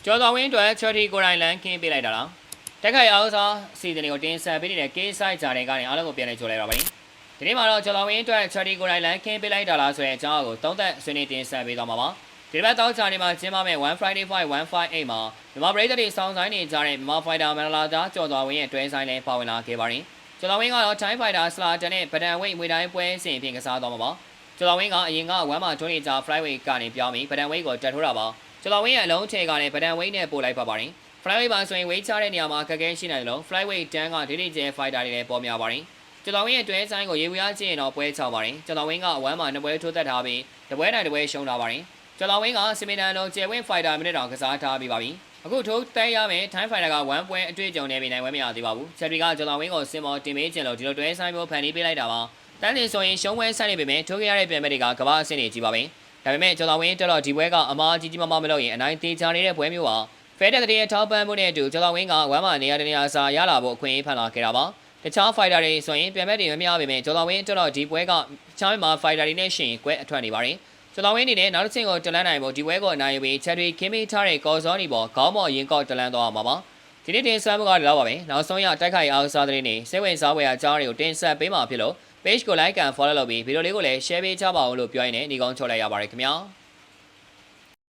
ကျော်တော်ဝင်းအတွက်ချော်တီကိုရိုင်းလန်ခင်းပေးလိုက်တာလားတက်ခိုင်အောင်စားစီဇန်ကိုတင်ဆက်ပေးနေတဲ့ case site ဂျာတွေကနေအားလုံးကိုပြန်လည်ကြိုလိုက်ပါပါဒီနေ့မှာတော့ကျော်တော်ဝင်းအတွက်ချော်တီကိုရိုင်းလန်ခင်းပေးလိုက်တာလားဆိုတဲ့အကြောင်းကိုသုံးသက်ဆွေးနွေးတင်ဆက်ပေးသွားမှာပါဒီဘက်တောက်ချာနေမှာကျင်းပမဲ့1 Friday 5158မှာမြန်မာပြည်သူတွေစောင်းဆိုင်နေကြတဲ့မြန်မာ fighter မန်လာသားကျော်တော်ဝင်းရဲ့တွဲဆိုင်လည်းပါဝင်လာခဲ့ပါတယ်ကျော်တော်ဝင်းကတော့ Thai fighter စလာတန်နဲ့ပဒံဝိတ်ငွေတိုင်းပွဲစဉ်အဖြစ်ကစားသွားမှာပါကျော်တော်ဝင်းကအရင်က1မှာ2နေကြ flyweight ကနေပြောင်းပြီးပဒံဝိတ်ကိုတက်ထိုးတာပါကျော်တော်ဝင်းရဲ့အလုံးချေကလည်းပဒံဝိတ်နဲ့ပို့လိုက်ပါပါတယ် flyweight မှာဆိုရင်ဝိတ်ချတဲ့နေရာမှာအခက်အခဲရှိနိုင်တယ်လို့ flyweight တန်းကဒိဋ္ဌိကျဲ fighter တွေလည်းပေါ်များပါတယ်ကျော်တော်ဝင်းရဲ့တွဲဆိုင်ကိုရေဝရကျင်းတော့ပွဲချပါတယ်ကျော်တော်ဝင်းက1မှာ2ပွဲထိုးသက်ထားပြီးတပွဲတိုင်းတပွဲရှုံးထားပါတယ်ကျော်တော်ဝင်းကစီမီတန်လုံးကျဲဝင်း fighter မိနစ်တောင်ကစားထားပြီးပါပြီအခုထိုးတဲရမယ် Thai fighter က1ပွဲအတွေ့အကြုံနဲ့ပြီးနိုင်ဝဲမရသေးပါဘူးချက်တွေကကျော်တော်ဝင်းကိုစင်မော်တင်ပေးခြင်းလို့ဒီလိုတွဲဆိုင်မျိုးဖန်တီးပေးလိုက်တာပါတန်းစင်ဆိုရင်ရှုံးပွဲဆိုင်နေပေမဲ့ထိုးခဲ့ရတဲ့ပြန်မဲ့တွေကကမ္ဘာအဆင့်တွေကြီးပါပဲဒါပေမဲ့ကျော်တော်ဝင်းတက်တော့ဒီပွဲကအမားကြီးကြီးမားမားမလုပ်ရင်အနိုင်သေးချနေတဲ့ပွဲမျိုးပါဖဲတဲ့တဲ့ထောက်ပံ့မှုနဲ့အတူကျော်တော်ဝင်းက1မှာနေရာတနေရာစာရလာဖို့အခွင့်အရေးဖန်လာခဲ့တာပါတခြား fighter တွေဆိုရင်ပြန်မဲ့တွေမများပေမဲ့ကျော်တော်ဝင်းတက်တော့ဒီပွဲကချောင်းမှာ fighter တွေနဲ့ရှင်ကွဲအထွက်နေပါတယ်ကျော်တော်ဝင်းအနေနဲ့နောက်တစ်ဆင့်ကိုတလန်းနိုင်ဖို့ဒီပွဲကိုအနိုင်ယူပြီးချက်တွေခင်းမိထားတဲ့ကော်စောနီပေါ်ခေါင်းမော်ရင်ကောက်တလန်းသွားမှာပါဒီနေ့တင်ဆက်မှုကလည်းတော့ပါပဲနောက်ဆုံးရတိုက်ခိုက်အောင်စားတဲ့နေစိတ်ဝင်စားဖွယ်အကြောင်းတွေကိုတင်ဆက်ပေးမှာဖြစ်လို့ page ကို like and follow လုပ်ပြီးဗီဒီယိုလေးကိုလည်း share ပေးကြပါဦးလို့ပြောရင်းနဲ့ညီကုန်းချုပ်လိုက်ရပါတယ်ခင်ဗျာ